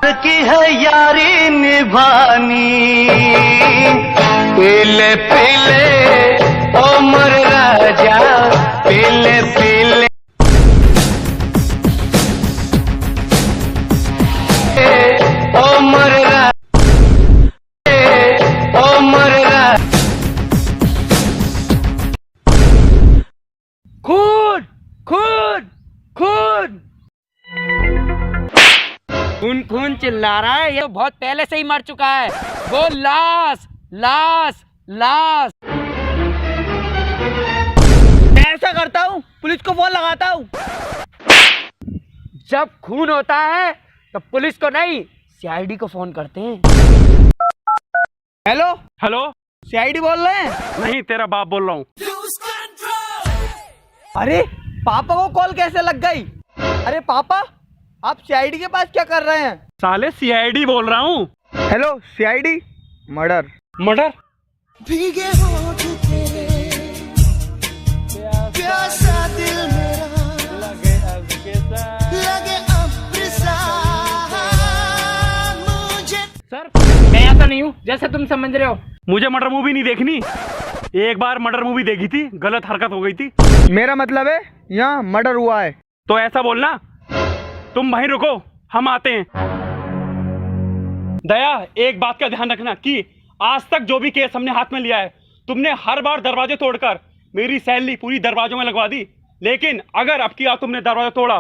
की है यारी निभानी, पीले पीले ओ मोर राजा, पीले पीले ओ मोर राजा, ओ मोर राजा। खून खून खून खून खून चिल्ला रहा है, ये तो बहुत पहले से ही मर चुका है। वो लाश लाश लाश। मैं ऐसा करता हूँ, पुलिस को फोन लगाता हूँ। जब खून होता है तो पुलिस को नहीं, सीआईडी को फोन करते हैं। हेलो हेलो, सीआईडी बोल रहे हैं? नहीं तेरा बाप बोल रहा हूँ। अरे पापा को कॉल कैसे लग गई? अरे पापा, आप सीआईडी के पास क्या कर रहे हैं? साले सीआईडी बोल रहा हूँ। Hello CID. Murder murder? भीगे होठ तेरे, प्यासा दिल मेरा, लगे अब्र सा मुझे। सर, मैं ऐसा नहीं हूँ जैसे तुम समझ रहे हो। मुझे मर्डर मूवी नहीं देखनी। एक बार मर्डर मूवी देखी थी, गलत हरकत हो गई थी। मेरा मतलब है यहाँ मर्डर हुआ है। तो ऐसा बोलना, तुम वहीं रुको, हम आते हैं। दया, एक बात का ध्यान रखना कि आज तक जो भी केस हमने हाथ में लिया है, तुमने हर बार दरवाजे तोड़कर मेरी सैलरी पूरी दरवाजों में लगवा दी। लेकिन अगर अब की बार तुमने दरवाजा तोड़ा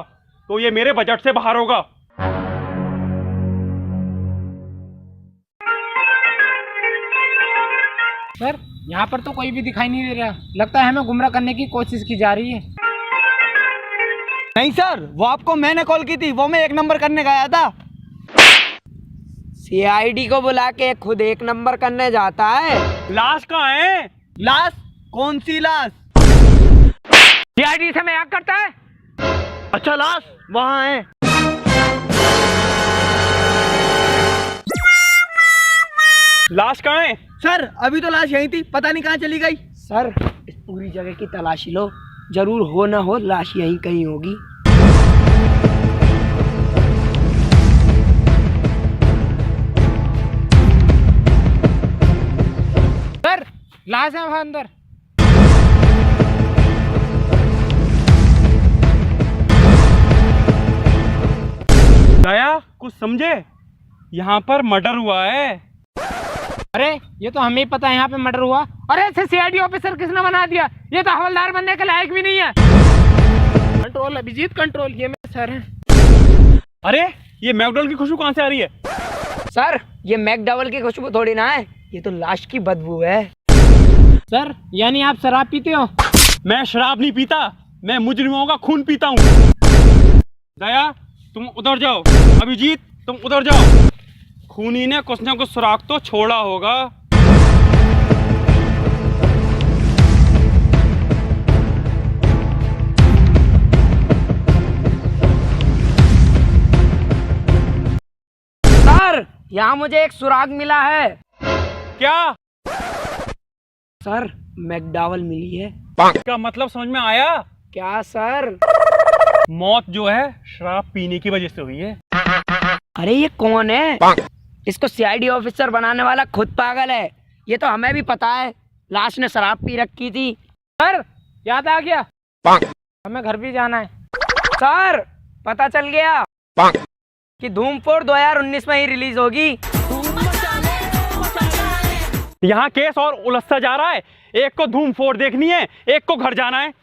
तो ये मेरे बजट से बाहर होगा। सर, यहाँ पर तो कोई भी दिखाई नहीं दे रहा। लगता है हमें गुमराह करने की कोशिश की जा रही है। नहीं सर, वो आपको मैंने कॉल की थी, वो मैं 1 नंबर करने गया था। सीआईडी को बुला के खुद 1 नंबर करने जाता है। लाश कहाँ है? लाश? कौन सी लाश? सीआईडी से मजाक करता है? अच्छा, लाश वहाँ है। लाश कहाँ है? सर, अभी तो लाश यहीं थी, पता नहीं कहाँ चली गई। सर, इस पूरी जगह की तलाशी लो, जरूर हो ना हो लाश यहीं कहीं होगी। सर, लाश है वहाँ अंदर। दया, कुछ समझे? यहाँ पर मर्डर हुआ है। अरे ये तो हमें ही पता है यहाँ पे मर्डर हुआ। अरे इसे सीआईडी ऑफिसर किसने बना दिया? ये तो हवलदार बनने के लायक भी नहीं है। Control Abhijit, control. ये मेरे सर हैं। अरे ये मैकडॉनल्ड की खुशबू कहाँ से आ रही है? सर, ये मैकडॉवेल की खुशबू थोड़ी ना है, ये तो लाश की बदबू है। सर, यानी आप शराब पीते हो? मैं शराब नहीं पीता, मैं मुजरिमों का खून पीता हूँ। दया, तुम उधर जाओ। अभिजीत, तुम उधर जाओ। खूनी ने कुछ ना कुछ सुराग तो छोड़ा होगा। सर, यहाँ मुझे एक सुराग मिला है। क्या? सर, मैकडॉवेल मिली है। क्या मतलब समझ में आया? क्या सर? मौत जो है शराब पीने की वजह से हुई है। अरे ये कौन है? इसको सीआईडी ऑफिसर बनाने वाला खुद पागल है। ये तो हमें भी पता है, लाश ने शराब पी रखी थी। सर, याद आ गया, हमें घर भी जाना है। सर, पता चल गया कि धूम 4 2019 में ही रिलीज होगी। यहाँ केस और उलझता जा रहा है। एक को धूम 4 देखनी है, एक को घर जाना है।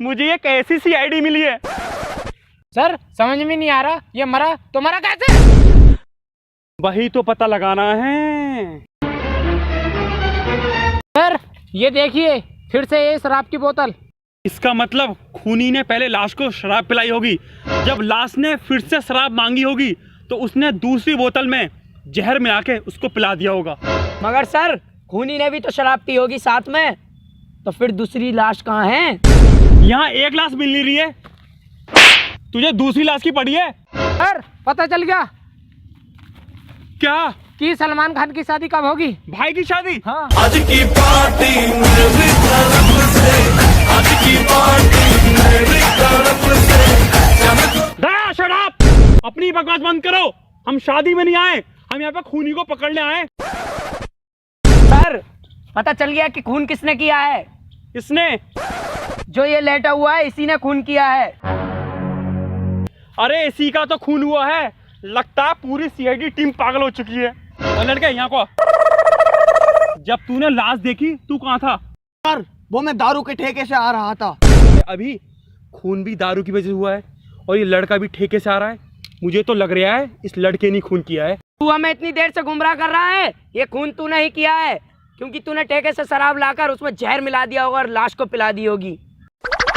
मुझे एक ऐसी सीआईडी मिली है। सर, समझ में नहीं आ रहा, ये मरा तो मरा कैसे? वही तो पता लगाना है। सर, ये देखिए, फिर से ये शराब की बोतल। इसका मतलब खूनी ने पहले लाश को शराब पिलाई होगी। जब लाश ने फिर से शराब मांगी होगी तो उसने दूसरी बोतल में जहर मिला के उसको पिला दिया होगा। मगर सर, खूनी ने भी तो शराब पी होगी साथ में, तो फिर दूसरी लाश कहाँ है? यहाँ एक लाश मिल नहीं रही है, तुझे दूसरी लाश की पड़ी है। सर, पता चल गया क्या? कि सलमान खान की शादी कब होगी? भाई की शादी? हाँ। आज की पार्टी मेरी तरफ से, आज की पार्टी मेरी तरफ से। दया, शट अप! अपनी बकवास बंद करो। हम शादी में नहीं आए, हम यहाँ पे खूनी को पकड़ने आए। सर पता चल गया कि खून किसने किया है। इसने, जो ये लेटा हुआ है इसी ने खून किया है। अरे इसी का तो खून हुआ है। लगता है पूरी सीआईडी टीम पागल हो चुकी है। और लड़के यहाँ को, जब तूने लाश देखी तू कहाँ था? सर वो मैं दारू के ठेके से आ रहा था। अभी खून भी दारू की वजह से हुआ है और ये लड़का भी ठेके से आ रहा है। मुझे तो लग रहा है इस लड़के ने खून किया है। तू हमें इतनी देर से गुमराह कर रहा है। ये खून तूने ही किया है, क्योंकि तूने ठेके से शराब लाकर उसमें जहर मिला दिया होगा और लाश को पिला दी होगी।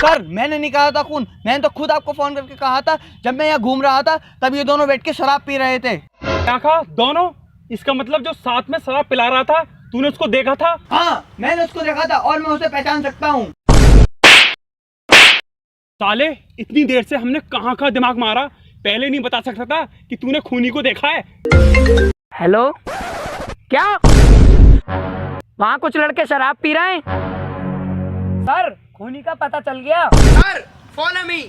सर मैंने नहीं कहा था खून, मैंने तो खुद आपको फोन करके कहा था। जब मैं यहाँ घूम रहा था तब ये दोनों बैठ के शराब पी रहे थे। क्या कहा? दोनों? इसका मतलब जो साथ में शराब पिला रहा था तूने उसको देखा था? हाँ मैंने उसको देखा था और मैं उसे पहचान सकता हूँ। साले इतनी देर से हमने कहाँ का दिमाग मारा, पहले नहीं बता सकता था कि तूने खूनी को देखा है। हेलो, क्या वहाँ कुछ लड़के शराब पी रहे हैं? सर खूनी का पता चल गया। Sir follow me.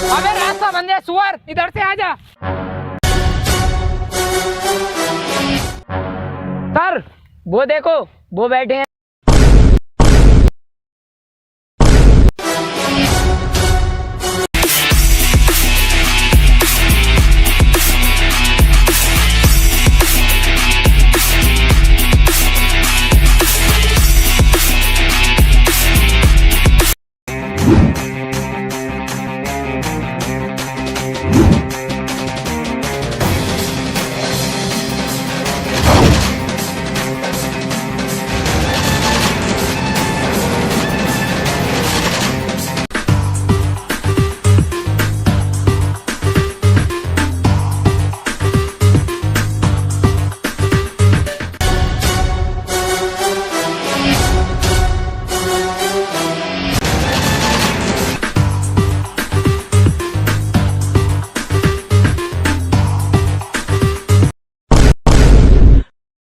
अबे रास्ता बंद है सुअर, इधर से आजा। सर वो देखो, वो बैठे हैं।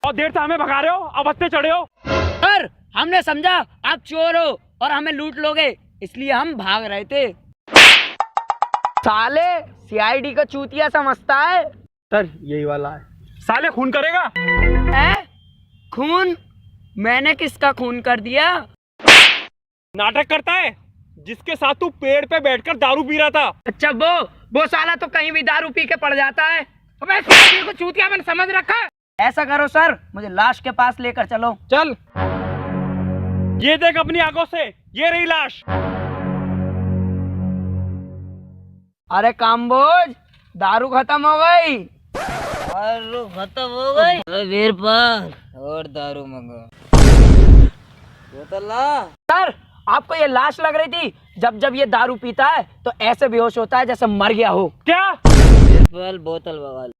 और देर से हमें भगा रहे हो, अब हत्ते चढ़े हो। सर हमने समझा आप चोर हो और हमें लूट लोगे, इसलिए हम भाग रहे थे। साले सीआईडी का चूतिया समझता है। सर यही वाला है। साले खून करेगा? है? खून? मैंने किसका खून कर दिया? नाटक करता है, जिसके साथ तू पेड़ पे बैठकर दारू पी रहा था। अच्छा वो साला तो कहीं भी दारू पी के पड़ जाता है। अबे सीआईडी को चूतिया मैंने समझ रखा है। ऐसा करो सर, मुझे लाश के पास लेकर चलो। चल। ये देख अपनी आंखों से, ये रही लाश। अरे कामबोज, दारू खत्म हो गई। दारू खत्म हो गई? वीर पर और दारू मंगो। बोतल ला। सर आपको ये लाश लग रही थी। जब जब ये दारू पीता है तो ऐसे बेहोश होता है जैसे मर गया हो। क्या? वीरपाल बोतल बवाल।